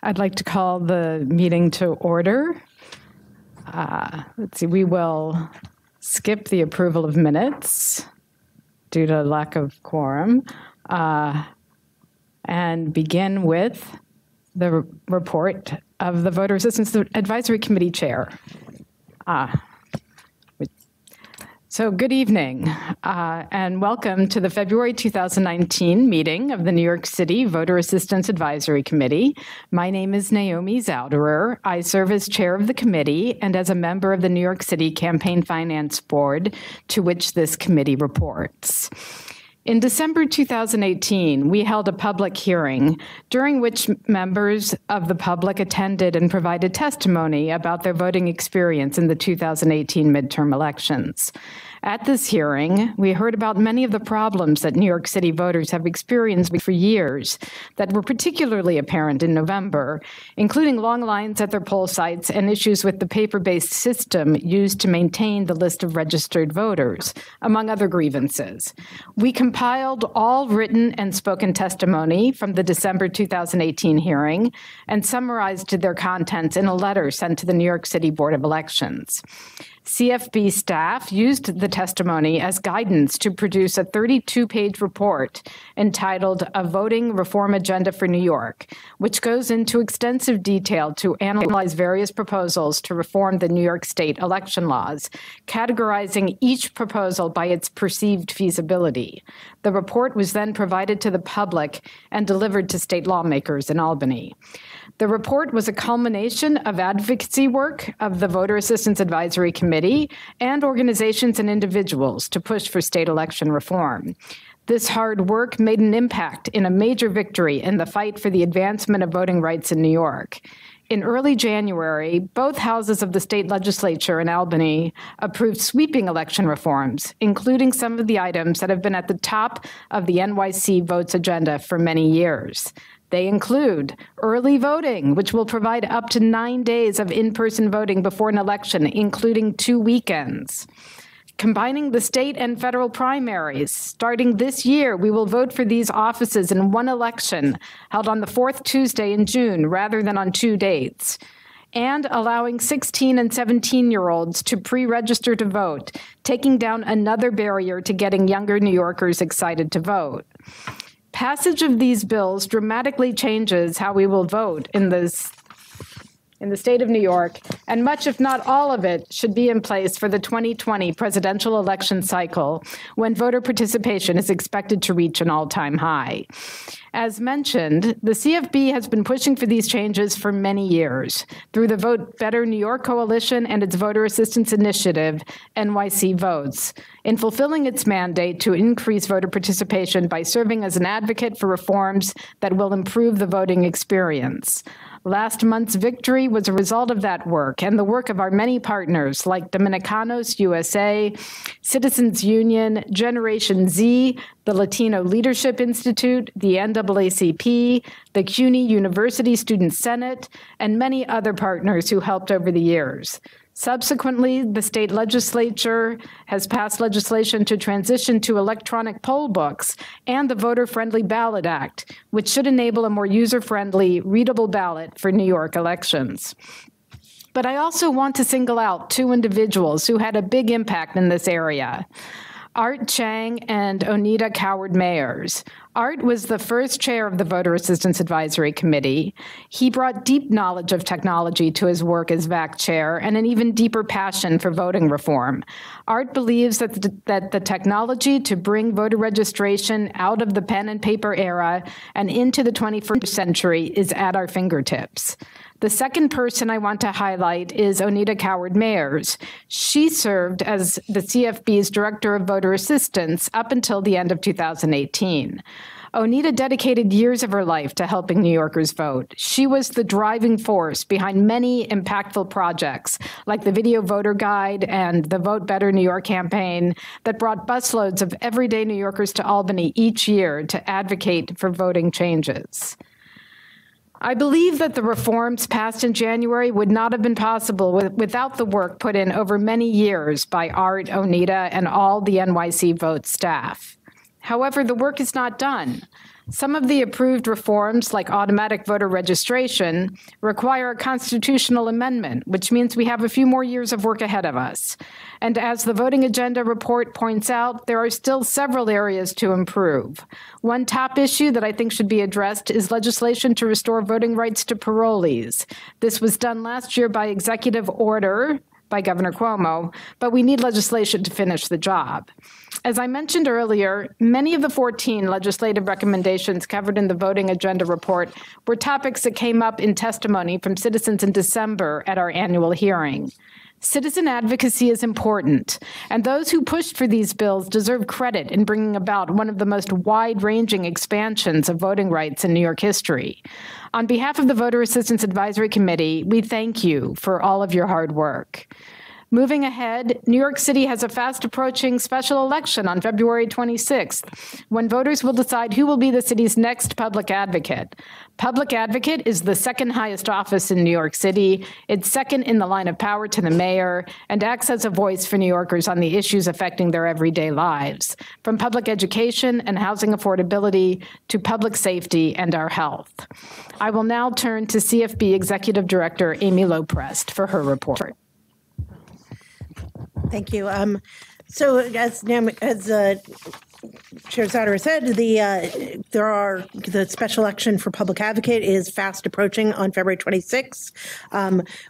I'd like to call the meeting to order. Let's see, we will skip the approval of minutes due to lack of quorum and begin with the report of the Voter Assistance Advisory Committee Chair. So good evening and welcome to the February 2019 meeting of the New York City Voter Assistance Advisory Committee. My name is Naomi Zauderer. I serve as chair of the committee and as a member of the New York City Campaign Finance Board, to which this committee reports. In December 2018, we held a public hearing during which members of the public attended and provided testimony about their voting experience in the 2018 midterm elections. At this hearing, we heard about many of the problems that New York City voters have experienced for years that were particularly apparent in November, including long lines at their poll sites and issues with the paper-based system used to maintain the list of registered voters, among other grievances. We compiled all written and spoken testimony from the December 2018 hearing and summarized their contents in a letter sent to the New York City Board of Elections. CFB staff used the testimony as guidance to produce a 32-page report entitled A Voting Reform Agenda for New York, which goes into extensive detail to analyze various proposals to reform the New York State election laws, categorizing each proposal by its perceived feasibility. The report was then provided to the public and delivered to state lawmakers in Albany. The report was a culmination of advocacy work of the Voter Assistance Advisory Committee and organizations and individuals to push for state election reform. This hard work made an impact in a major victory in the fight for the advancement of voting rights in New York. In early January, both houses of the state legislature in Albany approved sweeping election reforms, including some of the items that have been at the top of the NYC votes agenda for many years. They include early voting, which will provide up to 9 days of in-person voting before an election, including 2 weekends. Combining the state and federal primaries. Starting this year, we will vote for these offices in one election, held on the fourth Tuesday in June rather than on 2 dates. And allowing 16 and 17-year-olds to pre-register to vote, taking down another barrier to getting younger New Yorkers excited to vote. Passage of these bills dramatically changes how we will vote in the state of New York, and much, if not all of it, should be in place for the 2020 presidential election cycle, when voter participation is expected to reach an all-time high. As mentioned, the CFB has been pushing for these changes for many years through the Vote Better New York Coalition and its voter assistance initiative, NYC Votes, in fulfilling its mandate to increase voter participation by serving as an advocate for reforms that will improve the voting experience. Last month's victory was a result of that work and the work of our many partners like Dominicanos USA, Citizens Union, Generation Z, the Latino Leadership Institute, the NAACP, the CUNY University Student Senate, and many other partners who helped over the years. Subsequently, the state legislature has passed legislation to transition to electronic poll books and the Voter-Friendly Ballot Act, which should enable a more user-friendly, readable ballot for New York elections. But I also want to single out two individuals who had a big impact in this area. Art Chang and Onita Coward-Mayers. Art was the first chair of the Voter Assistance Advisory Committee. He brought deep knowledge of technology to his work as VAAC chair and an even deeper passion for voting reform. Art believes that the technology to bring voter registration out of the pen and paper era and into the 21st century is at our fingertips. The second person I want to highlight is Onita Coward-Mayers. She served as the CFB's Director of Voter Assistance up until the end of 2018. Onita dedicated years of her life to helping New Yorkers vote. She was the driving force behind many impactful projects, like the Video Voter Guide and the Vote Better New York campaign that brought busloads of everyday New Yorkers to Albany each year to advocate for voting changes. I believe that the reforms passed in January would not have been possible without the work put in over many years by Art, Onita, and all the NYC Vote staff. However, the work is not done. Some of the approved reforms, like automatic voter registration, require a constitutional amendment, which means we have a few more years of work ahead of us. And as the voting agenda report points out, there are still several areas to improve. One top issue that I think should be addressed is legislation to restore voting rights to parolees. This was done last year by executive order by Governor Cuomo, but we need legislation to finish the job. As I mentioned earlier, many of the 14 legislative recommendations covered in the voting agenda report were topics that came up in testimony from citizens in December at our annual hearing. Citizen advocacy is important, and those who pushed for these bills deserve credit in bringing about one of the most wide-ranging expansions of voting rights in New York history. On behalf of the Voter Assistance Advisory Committee, we thank you for all of your hard work. Moving ahead, New York City has a fast-approaching special election on February 26th, when voters will decide who will be the city's next public advocate. Public advocate is the second highest office in New York City. It's second in the line of power to the mayor and acts as a voice for New Yorkers on the issues affecting their everyday lives, from public education and housing affordability to public safety and our health. I will now turn to CFB Executive Director Amy Loprest for her report. Thank you. So as Chair Zouderer said, the special election for public advocate is fast approaching on February 26th,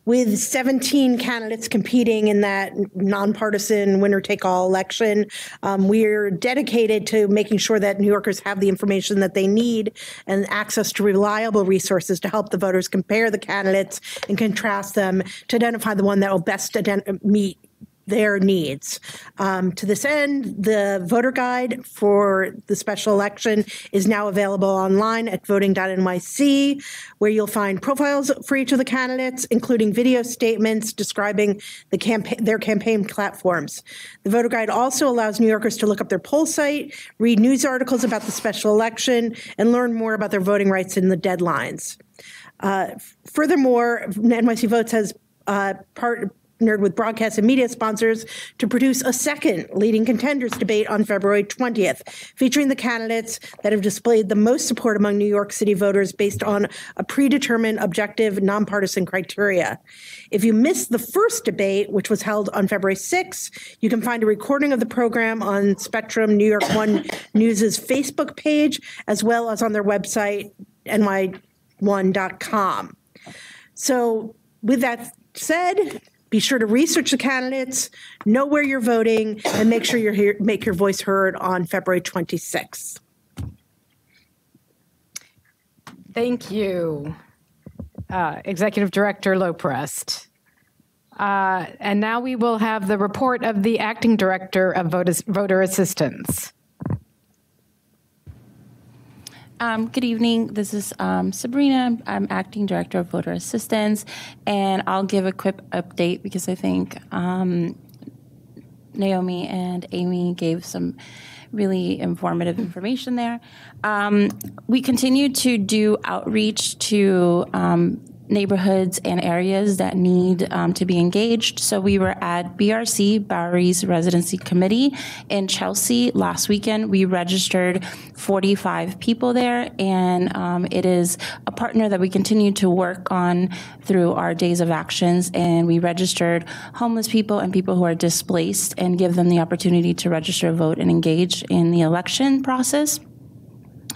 with 17 candidates competing in that nonpartisan winner-take-all election. We're dedicated to making sure that New Yorkers have the information that they need and access to reliable resources to help the voters compare the candidates and contrast them to identify the one that will best meet their needs. To this end, the voter guide for the special election is now available online at voting.nyc, where you'll find profiles for each of the candidates, including video statements describing their campaign platforms. The voter guide also allows New Yorkers to look up their poll site, read news articles about the special election, and learn more about their voting rights and the deadlines. Furthermore, NYC Votes has partnered with broadcast and media sponsors to produce a second leading contenders debate on February 20th, featuring the candidates that have displayed the most support among New York City voters based on a predetermined, objective, nonpartisan criteria. If you missed the first debate, which was held on February 6th, you can find a recording of the program on Spectrum New York One News's Facebook page, as well as on their website, ny1.com. So with that said, be sure to research the candidates, know where you're voting, and make sure make your voice heard on February 26th. Thank you, Executive Director Loprest. And now we will have the report of the Acting Director of Voter Assistance. Good evening. This is Sabrina. I'm Acting Director of Voter Assistance, and I'll give a quick update because I think Naomi and Amy gave some really informative information there. We continue to do outreach to neighborhoods and areas that need to be engaged. So we were at BRC, Bowery's Residency Committee in Chelsea last weekend. We registered 45 people there, and it is a partner that we continue to work on through our days of actions. And we registered homeless people and people who are displaced and give them the opportunity to register, vote, and engage in the election process.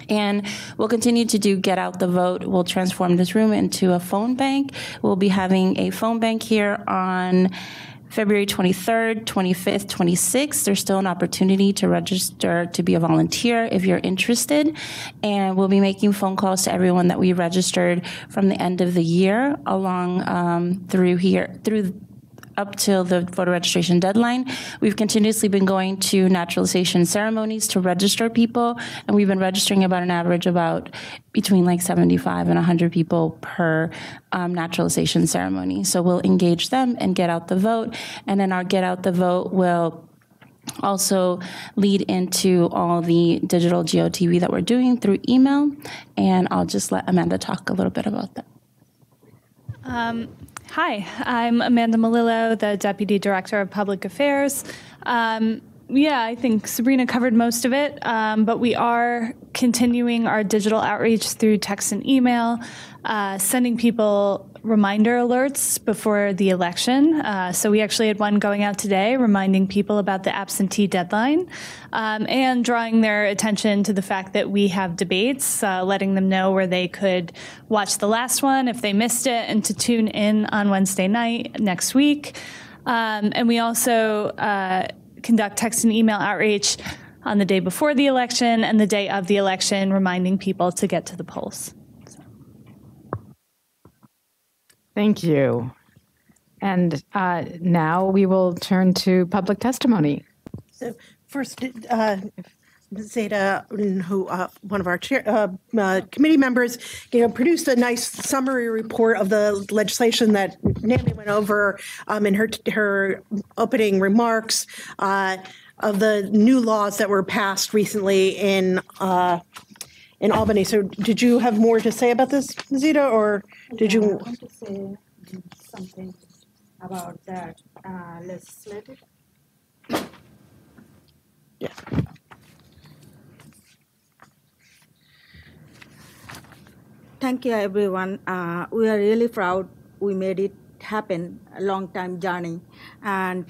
And we'll continue to do Get Out the Vote. We'll transform this room into a phone bank. We'll be having a phone bank here on February 23rd, 25th, 26th. There's still an opportunity to register to be a volunteer if you're interested. And we'll be making phone calls to everyone that we registered from the end of the year along through up till the voter registration deadline. We've continuously been going to naturalization ceremonies to register people, and we've been registering about an average about between like 75 and 100 people per naturalization ceremony. So we'll engage them and get out the vote, and then our Get Out the Vote will also lead into all the digital GOTV that we're doing through email, and I'll just let Amanda talk a little bit about that. Hi, I'm Amanda Melillo, the Deputy Director of Public Affairs. Yeah, I think Sabrina covered most of it, but we are continuing our digital outreach through text and email, sending people reminder alerts before the election. So we actually had one going out today reminding people about the absentee deadline and drawing their attention to the fact that we have debates, letting them know where they could watch the last one if they missed it and to tune in on Wednesday night next week. And we also conduct text and email outreach on the day before the election and the day of the election, reminding people to get to the polls. Thank you. And now we will turn to public testimony. So first, Zeta, who one of our committee members, produced a nice summary report of the legislation that Naomi went over in her opening remarks of the new laws that were passed recently in Albany. So, did you have more to say about this, Zeta, or did you? I want to say something about that legislative. Yeah. Thank you, everyone. We are really proud we made it happen, a long time journey. And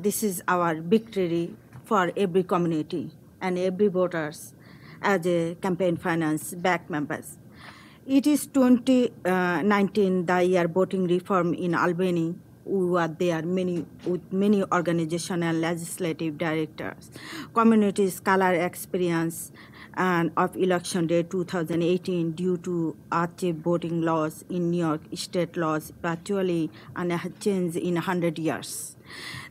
this is our victory for every community and every voters as a campaign finance BAAC members. It is 2019, the year voting reform in Albany. We were there with many organizations and legislative directors, community scholar experience, and of election day 2018 due to active voting laws in New York state laws virtually and a change in 100 years.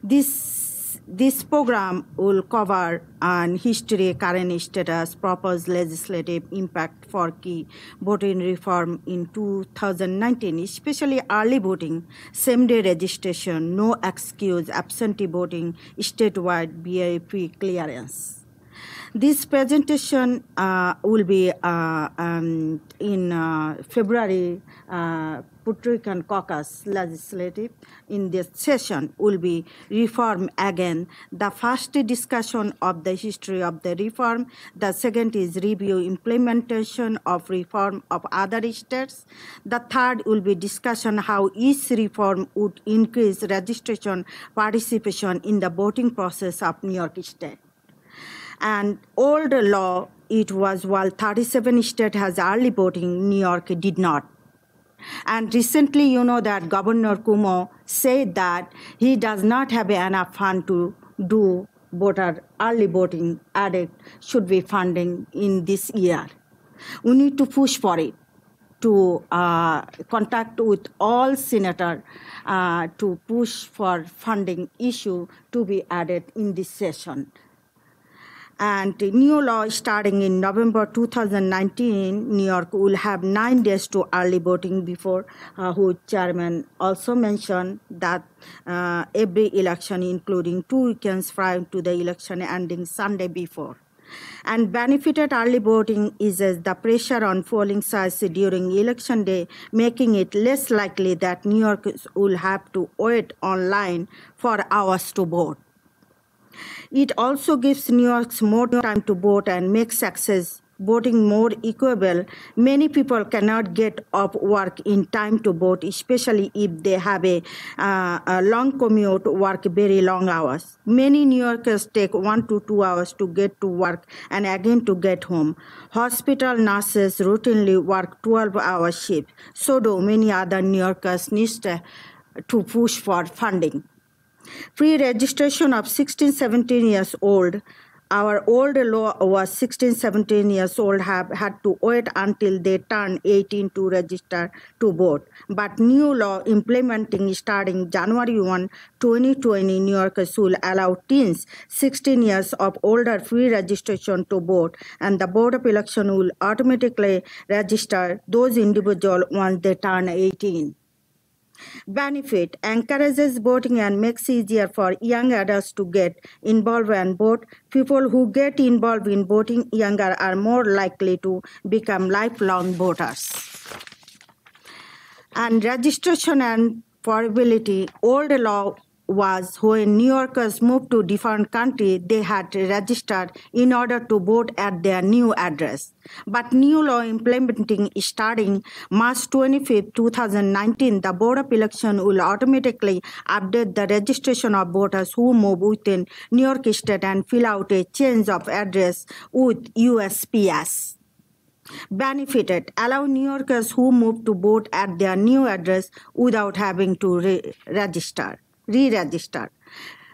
This program will cover on history, current status, proposed legislative impact for key voting reform in 2019, especially early voting, same-day registration, no excuse, absentee voting, statewide VAAC clearance. This presentation will be in February Puerto Rican Caucus Legislative. In this session will be reform again. The first discussion of the history of the reform. The second is review implementation of reform of other states. The third will be discussion how each reform would increase registration participation in the voting process of New York State. And old law, it was while 37 states has early voting, New York did not. And recently, you know that Governor Cuomo said that he does not have enough fund to do voter early voting added should be funding in this year. We need to push for it, to contact with all senators to push for funding issue to be added in this session. And the new law starting in November 2019, New York will have 9 days to early voting before, who chairman also mentioned that every election, including 2 weekends prior to the election ending Sunday before. And benefited early voting eases the pressure on polling sites during election day, making it less likely that New Yorkers will have to wait online for hours to vote. It also gives New Yorkers more time to vote and makes access voting more equitable. Many people cannot get off work in time to vote, especially if they have a long commute, work very long hours. Many New Yorkers take 1 to 2 hours to get to work and again to get home. Hospital nurses routinely work 12-hour shifts. So do many other New Yorkers need to push for funding. Pre-registration of 16, 17 years old. Our old law was 16, 17 years old had to wait until they turn 18 to register to vote. But new law implementing starting January 1, 2020, New Yorkers will allow teens 16 years of older free registration to vote, and the Board of Election will automatically register those individuals once they turn 18. Benefit encourages voting and makes it easier for young adults to get involved and vote. People who get involved in voting younger are more likely to become lifelong voters. And registration and portability, old law was when New Yorkers moved to different country, they had registered in order to vote at their new address. But new law implementing starting March 25, 2019, the Board of Election will automatically update the registration of voters who move within New York State and fill out a change of address with USPS. Benefited, allow New Yorkers who move to vote at their new address without having to re-register.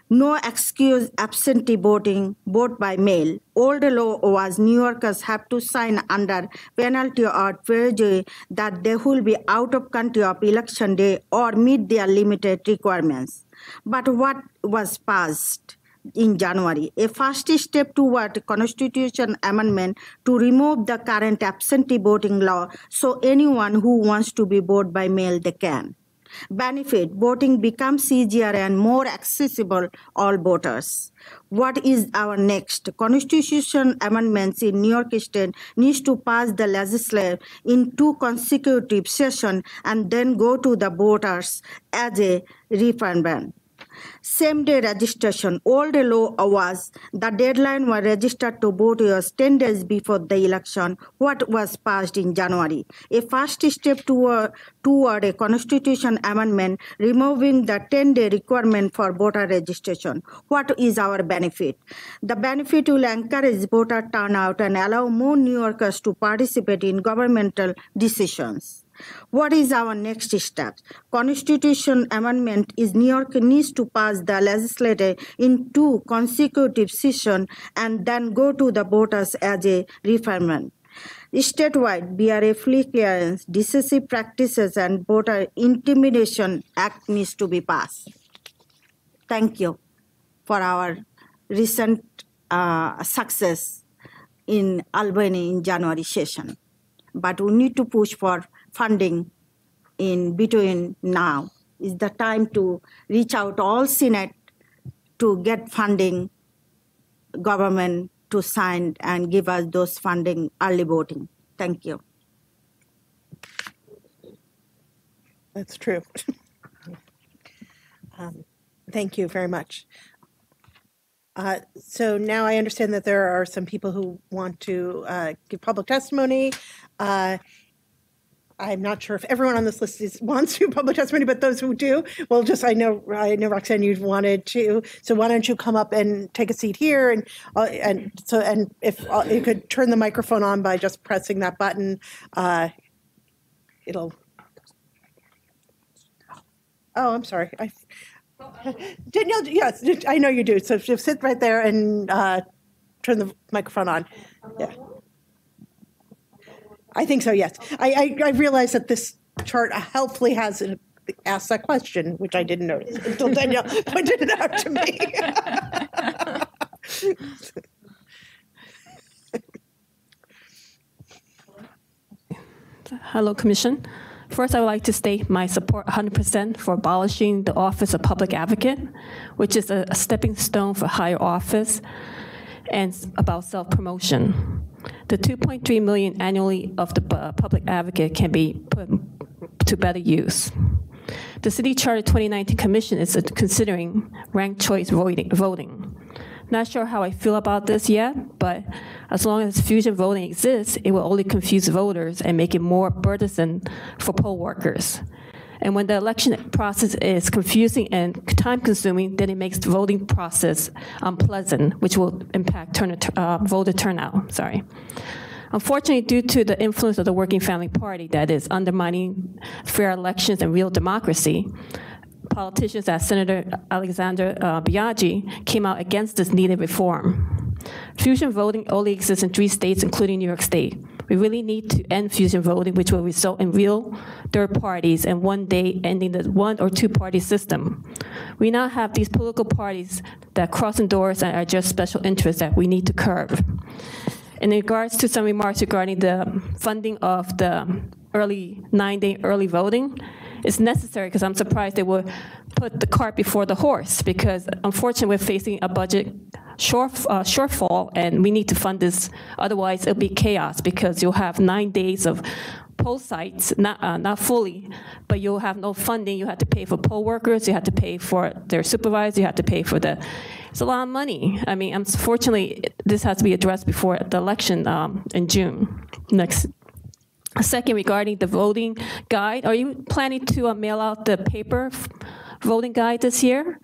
No excuse absentee voting, vote by mail. Old law was New Yorkers have to sign under penalty or perjury that they will be out of country of election day or meet their limited requirements. But what was passed in January? A first step toward constitution amendment to remove the current absentee voting law so anyone who wants to be voted by mail, they can. Benefit, voting becomes easier and more accessible all voters. What is our next? Constitution amendments in New York State needs to pass the legislature in 2 consecutive sessions and then go to the voters as a referendum. Same-day registration. Old law was the deadline was registered to vote was 10 days before the election. What was passed in January? A first step toward a constitution amendment removing the 10-day requirement for voter registration. What is our benefit? The benefit will encourage voter turnout and allow more New Yorkers to participate in governmental decisions. What is our next step? Constitution amendment is New York needs to pass the legislature in 2 consecutive sessions and then go to the voters as a referendum. Statewide, BRA flea clearance, decisive practices, and voter intimidation act needs to be passed. Thank you for our recent success in Albany in January session. But we need to push for funding in between now. Is the time to reach out all Senate to get funding, government to sign and give us those funding early voting. Thank you. That's true. Thank you very much. So now I understand that there are some people who want to give public testimony. I'm not sure if everyone on this list wants to public testimony, but those who do, well, just I know Roxanne, you wanted to, so why don't you come up and take a seat here, and if you could turn the microphone on by just pressing that button, it'll. Oh, I'm sorry. Danielle, yes, I know you do. So just sit right there and turn the microphone on. Yeah. I think so, yes. I realize that this chart helpfully has asked that question, which I didn't notice until Danielle pointed it out to me. Hello, Commission. First, I would like to state my support 100% for abolishing the Office of Public Advocate, which is a stepping stone for higher office and about self-promotion. The $2.3 million annually of the public advocate can be put to better use. The City Charter 2019 Commission is considering ranked choice voting. Not sure how I feel about this yet, but as long as fusion voting exists, it will only confuse voters and make it more burdensome for poll workers. And when the election process is confusing and time-consuming, then it makes the voting process unpleasant, which will impact voter turnout. Sorry. Unfortunately, due to the influence of the Working Family Party that is undermining fair elections and real democracy, politicians as Senator Alexander Biaggi came out against this needed reform. Fusion voting only exists in 3 states, including New York State. We really need to end fusion voting, which will result in real third parties and one day ending the 1 or 2 party system. We now have these political parties that cross doors and are just special interests that we need to curb. In regards to some remarks regarding the funding of the 9-day early voting, it's necessary because I'm surprised they would put the cart before the horse, because unfortunately we're facing a budget shortfall and we need to fund this. Otherwise it'll be chaos because you'll have 9 days of poll sites, not fully, but you'll have no funding. You have to pay for poll workers, you have to pay for their supervisors, you have to pay for it's a lot of money. I mean, unfortunately, this has to be addressed before the election in June next. Second, regarding the voting guide, are you planning to mail out the paper voting guide this year?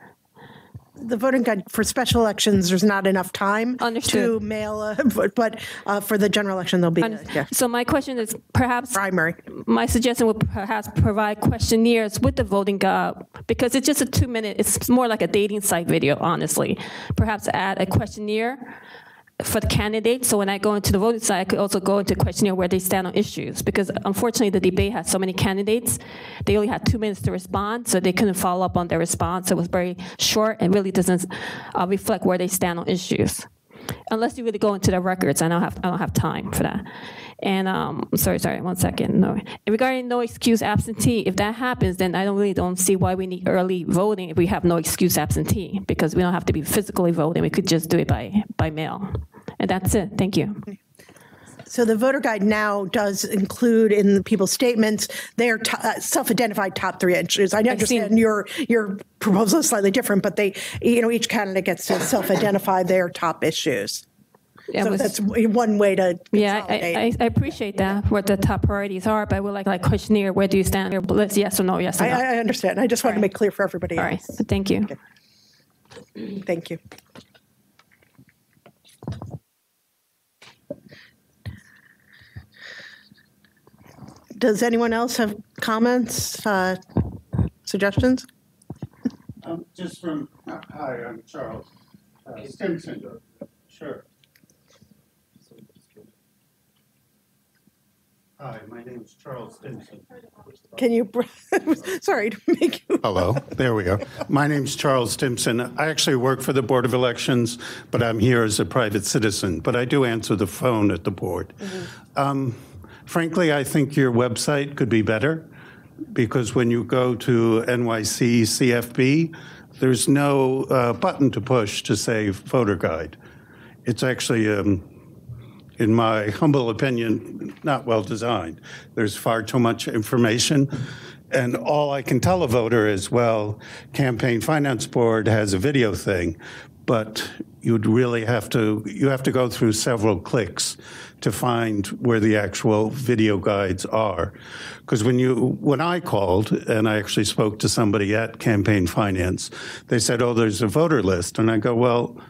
The voting guide for special elections, there's not enough time Understood. to mail, but for the general election, there'll be, yeah, So my question is perhaps primary. my suggestion would perhaps provide questionnaires with the voting guide, because it's just a 2-minute, it's more like a dating site video, honestly. Perhaps add a questionnaire for the candidates, so when I go into the voting site, I could also go into a questionnaire where they stand on issues, because unfortunately the debate had so many candidates, they only had 2 minutes to respond, so they couldn't follow up on their response. It was very short and really doesn't reflect where they stand on issues. Unless you really go into the records, I don't have time for that. And sorry, 1 second. No, regarding no excuse absentee, if that happens, then I don't see why we need early voting if we have no excuse absentee, because we don't have to be physically voting. We could just do it by mail. And that's it. Thank you. So the voter guide now does include in the people's statements their self-identified top 3 issues. I understand your proposal is slightly different, but they, each candidate gets to self-identify their top issues. Yeah, so that's one way to consolidate. I appreciate that, what the top priorities are, but I would like questionnaire, where do you stand? Yes or no, yes or no. I understand. I just wanted to make clear for everybody else. All right, thank you. Okay. Thank you. Does anyone else have comments, suggestions? Just from, hi, I'm Charles Stimson. Sure. Hi, my name is Charles Stimson. Can you, sorry to make you. Hello, there we go. My name's Charles Stimson. I actually work for the Board of Elections, but I'm here as a private citizen, but I do answer the phone at the board. Mm-hmm. Frankly, I think your website could be better, because when you go to NYC CFB, there's no button to push to say voter guide. It's actually, in my humble opinion, not well designed. There's far too much information. And all I can tell a voter is, well, Campaign Finance Board has a video thing, but you'd really have to go through several clicks to find where the actual video guides are. Because when I called, and I actually spoke to somebody at Campaign Finance, they said, oh, there's a voter list. And I go, well,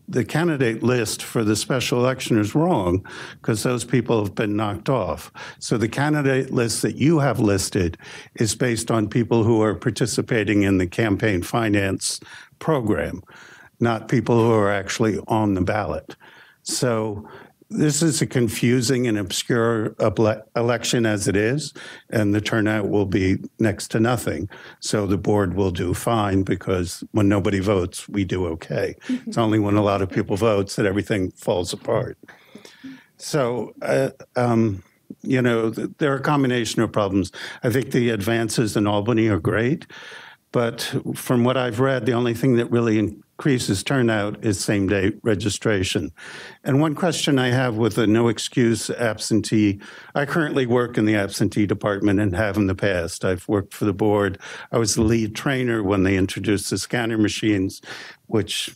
the candidate list for the special election is wrong, because those people have been knocked off. So the candidate list that you have listed is based on people who are participating in the campaign finance program, not people who are actually on the ballot. So this is a confusing and obscure election as it is, and the turnout will be next to nothing. So the board will do fine, because when nobody votes, we do okay. It's only when a lot of people vote that everything falls apart. So, you know, there are a combination of problems. I think the advances in Albany are great, but from what I've read, the only thing that really increases turnout is same-day registration. And one question I have with the no excuse absentee, I currently work in the absentee department and have in the past. I've worked for the board. I was the lead trainer when they introduced the scanner machines, which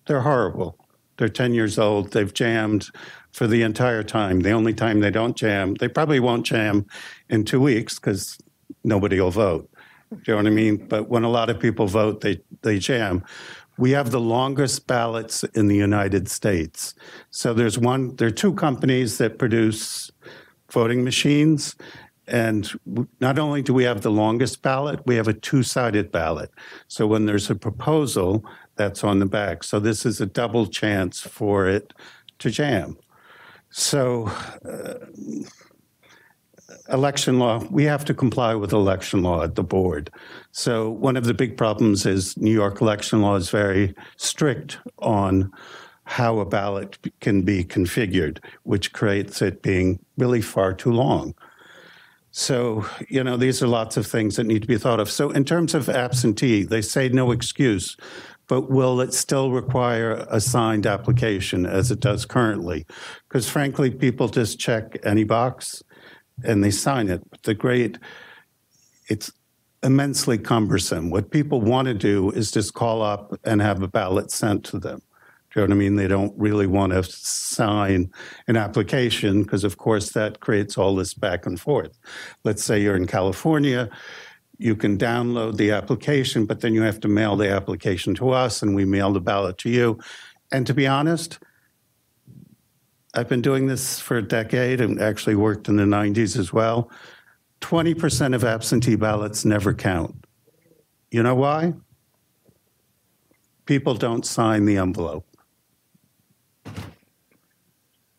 they're horrible. They're 10 years old. They've jammed for the entire time. The only time they don't jam, they probably won't jam in 2 weeks because nobody will vote. Do you know what I mean? But when a lot of people vote, they jam. We have the longest ballots in the United States. So there are two companies that produce voting machines. And not only do we have the longest ballot, we have a two-sided ballot. So when there's a proposal, that's on the back. So this is a double chance for it to jam. So election law, we have to comply with election law at the board. So one of the big problems is New York election law is very strict on how a ballot can be configured, which creates it being really far too long. So, you know, these are lots of things that need to be thought of. So in terms of absentee, they say no excuse, but will it still require a signed application as it does currently? Because frankly, people just check any box. and they sign it. But it's immensely cumbersome. What people want to do is just call up and have a ballot sent to them. Do you know what I mean? They don't really want to sign an application because, of course, that creates all this back and forth. Let's say you're in California, you can download the application, but then you have to mail the application to us, and we mail the ballot to you. And to be honest, I've been doing this for a decade and actually worked in the 90s as well. 20% of absentee ballots never count. You know why? People don't sign the envelope.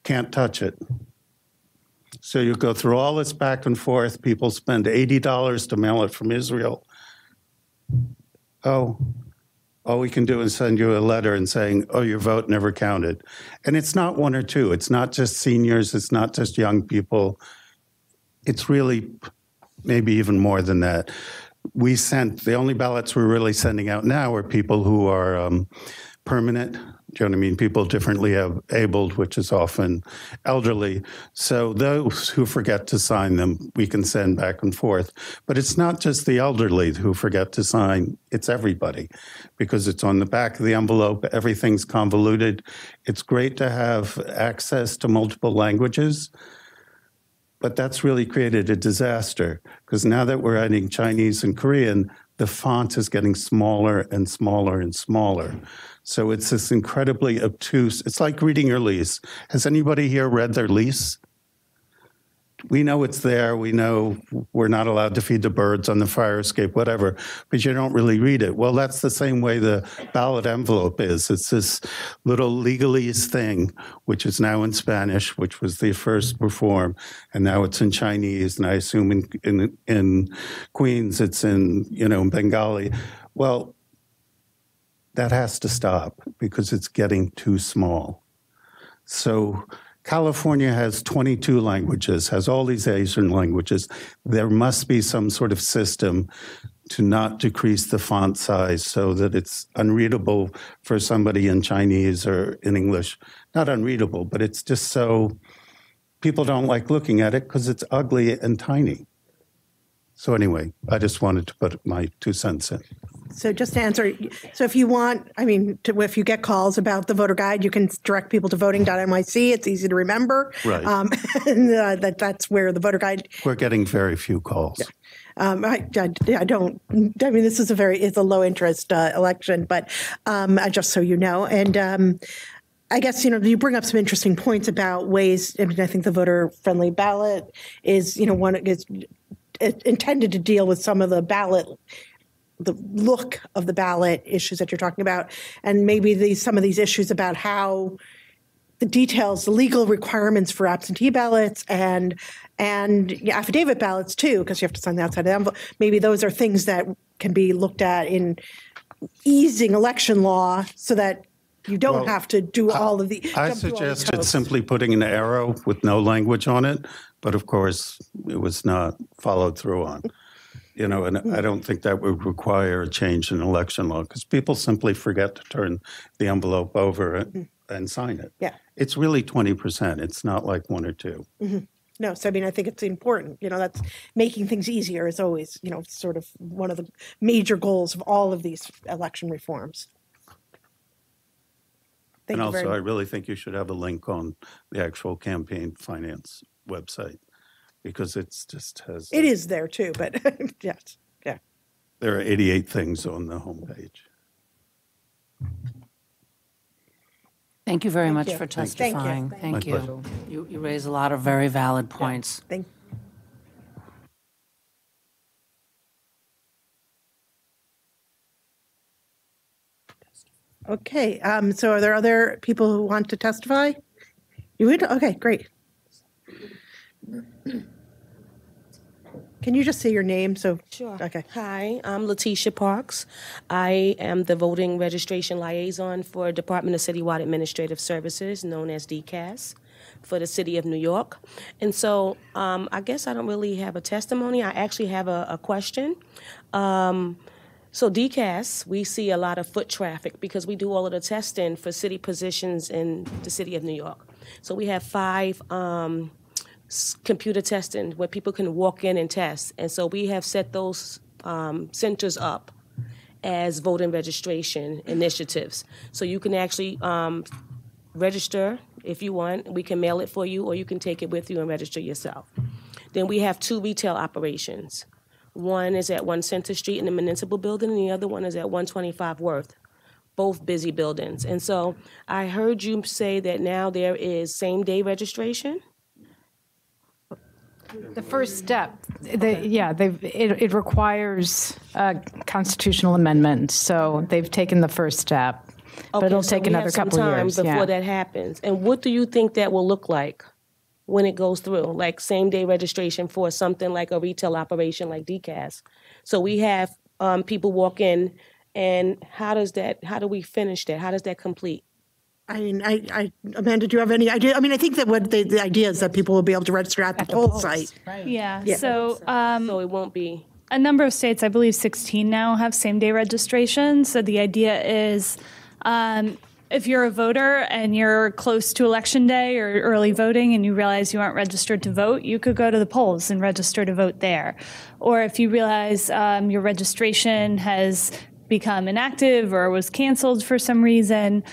Can't touch it. So you go through all this back and forth. People spend $80 to mail it from Israel. Oh, all we can do is send you a letter and saying, oh, your vote never counted. And it's not one or two. It's not just seniors. It's not just young people. It's really maybe even more than that. The only ballots we're really sending out now are people who are permanent. Do you know what I mean? People differently abled, which is often elderly. So those who forget to sign them, we can send back and forth. But it's not just the elderly who forget to sign, it's everybody, because it's on the back of the envelope, everything's convoluted. It's great to have access to multiple languages, but that's really created a disaster, because now that we're adding Chinese and Korean, the font is getting smaller and smaller and smaller. So it's this incredibly obtuse, it's like reading your lease. Has anybody here read their lease? We know it's there. We know we're not allowed to feed the birds on the fire escape, whatever, but you don't really read it. Well, that's the same way the ballot envelope is. It's this little legalese thing, which is now in Spanish, which was the first reform, and now it's in Chinese, and I assume in Queens it's in Bengali. Well, that has to stop because it's getting too small. So California has 22 languages, has all these Asian languages. There must be some sort of system to not decrease the font size so that it's unreadable for somebody in Chinese or in English. Not unreadable, but it's just so people don't like looking at it because it's ugly and tiny. So anyway, I just wanted to put my 2 cents in. So just to answer, so if you want, if you get calls about the voter guide, you can direct people to voting.nyc. It's easy to remember. Right. And that's where the voter guide. We're getting very few calls. I don't, this is it's a low interest election, but just so you know. And I guess, you bring up some interesting points about ways, I think the voter friendly ballot is, intended to deal with some of the look of the ballot issues that you're talking about, and maybe some of these issues about how the details, the legal requirements for absentee ballots and affidavit ballots too, because you have to sign the outside of the envelope. Maybe those are things that can be looked at in easing election law so that you don't have to do all of the. I suggested simply putting an arrow with no language on it, but of course it was not followed through on. And I don't think that would require a change in election law because people simply forget to turn the envelope over and sign it. Yeah. It's really 20%. It's not like 1 or 2. Mm-hmm. No, so I think it's important. That's making things easier is always, sort of one of the major goals of all of these election reforms. And also, I really think you should have a link on the actual campaign finance website. Because it is there too, but yes, yeah. There are 88 things on the homepage. Thank you very much for testifying. Thank you. You raise a lot of very valid points. Yeah. Okay, so are there other people who want to testify? You would? Okay, great. Can you just say your name? Sure. Okay. Hi, I'm Letitia Parks. I am the voting registration liaison for Department of Citywide Administrative Services, known as DCAS, for the City of New York. And so I guess I don't really have a testimony. I actually have a question. So DCAS, we see a lot of foot traffic because we do all of the testing for city positions in the City of New York. So we have 5 computer testing where people can walk in and test. And so we have set those centers up as voting registration initiatives. So you can actually register if you want. We can mail it for you, or you can take it with you and register yourself. Then we have 2 retail operations. One is at 1 Center Street in the municipal building, and the other one is at 125 Worth, both busy buildings. And so I heard you say that now there is same-day registration? The first step, it requires a constitutional amendment, so they've taken the first step. But it'll take another couple of years before that happens. And what do you think that will look like when it goes through, like same-day registration for something like a retail operation like DCAS? So we have people walk in, and how do we finish that? How does that complete? I mean, Amanda, do you have any idea? I mean, I think that what the idea is that people will be able to register at the poll site. Right. Yeah. So it won't be. A number of states, I believe 16 now, have same-day registration. So the idea is if you're a voter and you're close to Election Day or early voting and you realize you aren't registered to vote, you could go to the polls and register to vote there. Or if you realize your registration has become inactive or was canceled for some reason,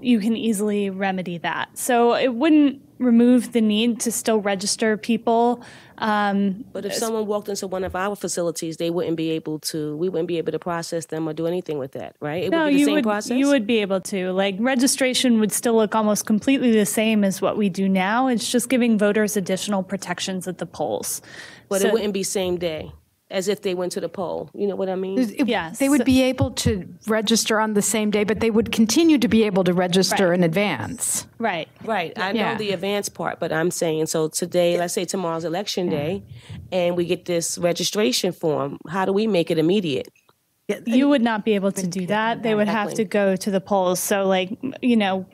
you can easily remedy that. So it wouldn't remove the need to still register people. But if someone walked into one of our facilities, we wouldn't be able to process them or do anything with that, right? It would be the same process? You would be able to. Like, registration would still look almost completely the same as what we do now. It's just giving voters additional protections at the polls. But it wouldn't be same day, as if they went to the poll. You know what I mean? Yes. They would be able to register on the same day, but they would continue to be able to register in advance. Right. Right. I know the advance part, but I'm saying, so today, let's say tomorrow's Election Day, and we get this registration form. How do we make it immediate? You would not be able to do that. They would have to go to the polls. So, like,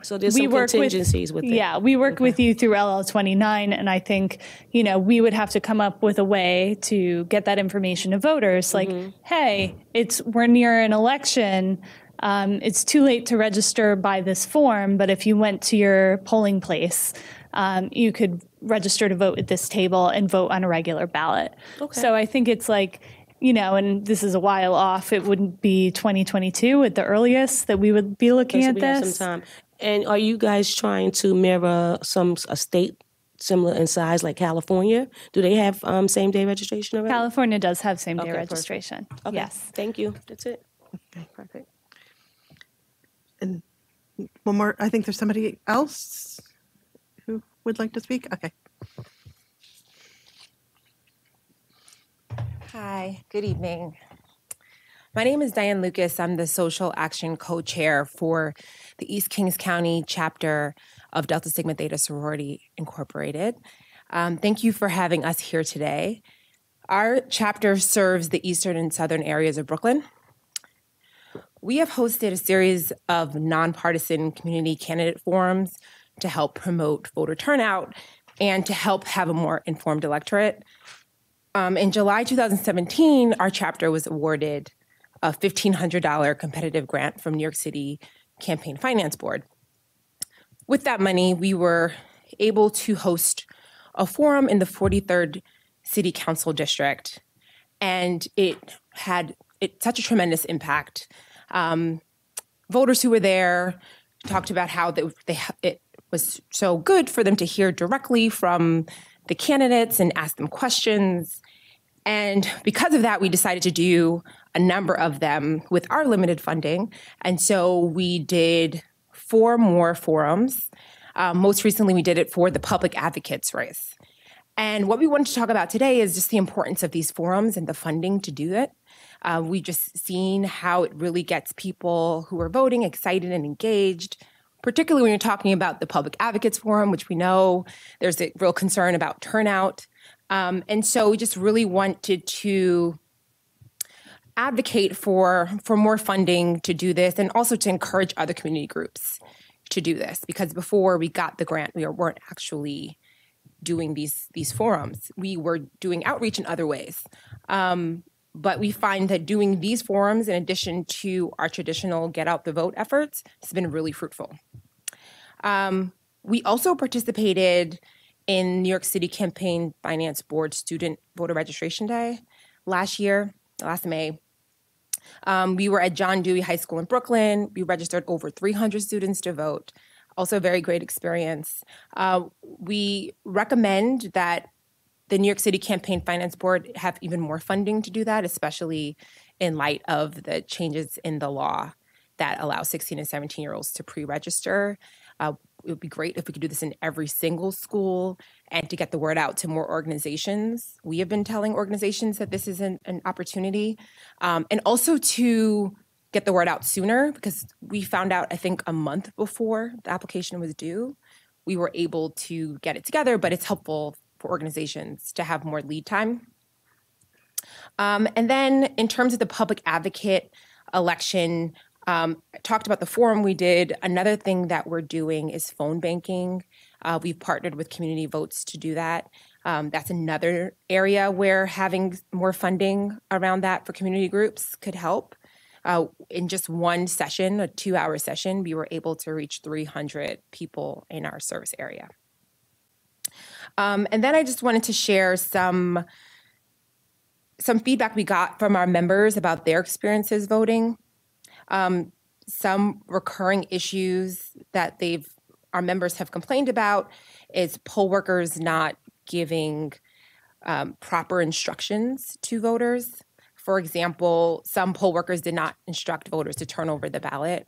so there's some contingencies with it. Yeah, we work with you through LL29, and I think, we would have to come up with a way to get that information to voters. Like, hey, we're near an election. It's too late to register by this form, but if you went to your polling place, you could register to vote at this table and vote on a regular ballot. Okay. So I think it's like, and this is a while off. It wouldn't be 2022 at the earliest that we would be looking at this. We have some time. And are you guys trying to mirror a state similar in size like California? Do they have same-day registration already? California does have same-day registration. Okay. Yes. Thank you. That's it. Okay, perfect. And one more. I think there's somebody else who would like to speak. Okay. Hi, good evening. My name is Diane Lucas. I'm the Social Action Co-Chair for the East Kings County chapter of Delta Sigma Theta Sorority Incorporated. Thank you for having us here today. Our chapter serves the eastern and southern areas of Brooklyn. We have hosted a series of nonpartisan community candidate forums to help promote voter turnout and to help have a more informed electorate. In July 2017, our chapter was awarded a $1,500 competitive grant from New York City Campaign Finance Board. With that money, we were able to host a forum in the 43rd City Council District, and it had such a tremendous impact. Voters who were there talked about how it was so good for them to hear directly from the candidates and ask them questions. And because of that, we decided to do a number of them with our limited funding. And so we did 4 more forums. Most recently, we did it for the public advocates race. And what we wanted to talk about today is just the importance of these forums and the funding to do it. We've just seen how it really gets people who are voting excited and engaged, particularly when you're talking about the public advocates forum, which we know there's a real concern about turnout. And so we just really wanted to advocate for more funding to do this, and also to encourage other community groups to do this, because before we got the grant, we weren't actually doing these forums. We were doing outreach in other ways. But we find that doing these forums, in addition to our traditional get out the vote efforts, has been really fruitful. We also participated in New York City Campaign Finance Board Student Voter Registration Day last May. We were at John Dewey High School in Brooklyn. We registered over 300 students to vote. Also a very great experience. We recommend that the New York City Campaign Finance Board have even more funding to do that, especially in light of the changes in the law that allow 16 and 17-year-olds to pre-register. It would be great if we could do this in every single school and to get the word out to more organizations. We have been telling organizations that this is an opportunity, and also to get the word out sooner, because we found out, I think, a month before the application was due. We were able to get it together, but it's helpful for organizations to have more lead time. And then in terms of the public advocate election, I talked about the forum we did. Another thing that we're doing is phone banking. We've partnered with Community Votes to do that. That's another area where having more funding around that for community groups could help. In just one session, a 2-hour session, we were able to reach 300 people in our service area. And then I just wanted to share some feedback we got from our members about their experiences voting. Some recurring issues that our members have complained about is poll workers not giving proper instructions to voters. For example, some poll workers did not instruct voters to turn over the ballot,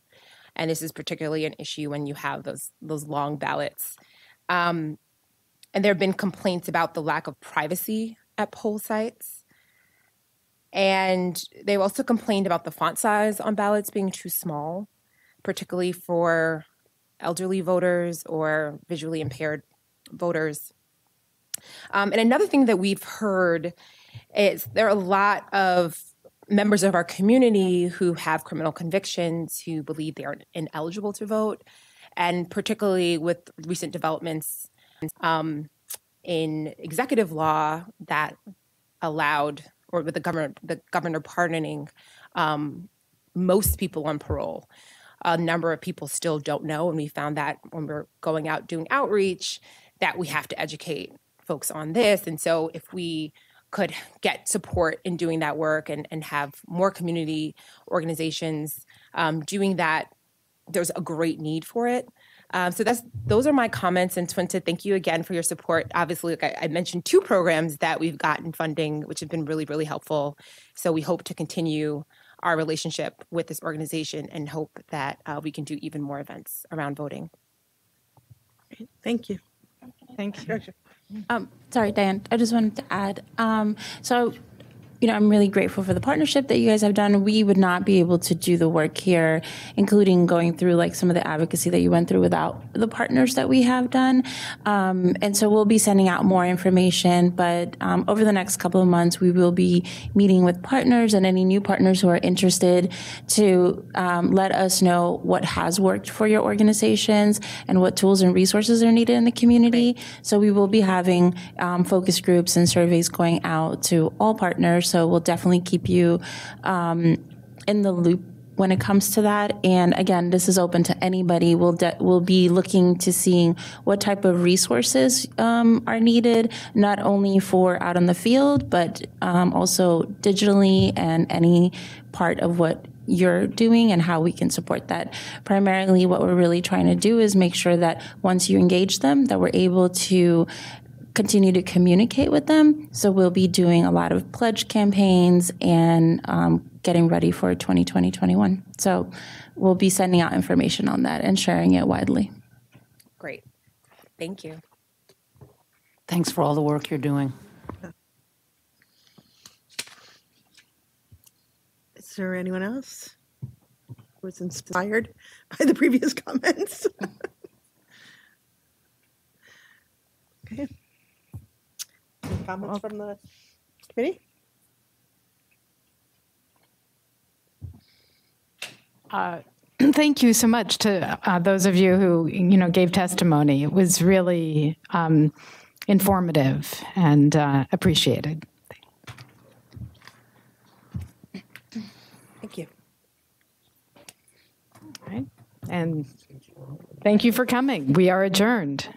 and this is particularly an issue when you have those long ballots. And there have been complaints about the lack of privacy at poll sites. And they've also complained about the font size on ballots being too small, particularly for elderly voters or visually impaired voters. And another thing that we've heard is there are a lot of members of our community who have criminal convictions who believe they are ineligible to vote, and particularly with recent developments in executive law that allowed, or with the governor pardoning most people on parole. A number of people still don't know, and we found that when we're going out doing outreach, that we have to educate folks on this. And so if we could get support in doing that work and have more community organizations doing that, there's a great need for it. So those are my comments, and Twinta, thank you again for your support. Obviously, like I mentioned 2 programs that we've gotten funding, which have been really, really helpful. So we hope to continue our relationship with this organization and hope that we can do even more events around voting. Thank you. Thank you. Sorry, Diane, I just wanted to add. I'm really grateful for the partnership that you guys have done. We would not be able to do the work here, including going through like some of the advocacy that you went through without the partners that we have done. And so we'll be sending out more information, but over the next couple of months, we will be meeting with partners and any new partners who are interested to let us know what has worked for your organizations and what tools and resources are needed in the community. Right. So we will be having focus groups and surveys going out to all partners. So we'll definitely keep you in the loop when it comes to that. And again, this is open to anybody. We'll be looking to seeing what type of resources are needed, not only for out in the field, but also digitally and any part of what you're doing and how we can support that. Primarily, what we're really trying to do is make sure that once you engage them, that we're able to continue to communicate with them. So we'll be doing a lot of pledge campaigns and getting ready for 2020-21. So we'll be sending out information on that and sharing it widely. Great. Thank you. Thanks for all the work you're doing. Is there anyone else who was inspired by the previous comments? Okay. Any comments from the committee? Thank you so much to those of you who gave testimony. It was really informative and appreciated. Thank you. All right. And thank you for coming. We are adjourned.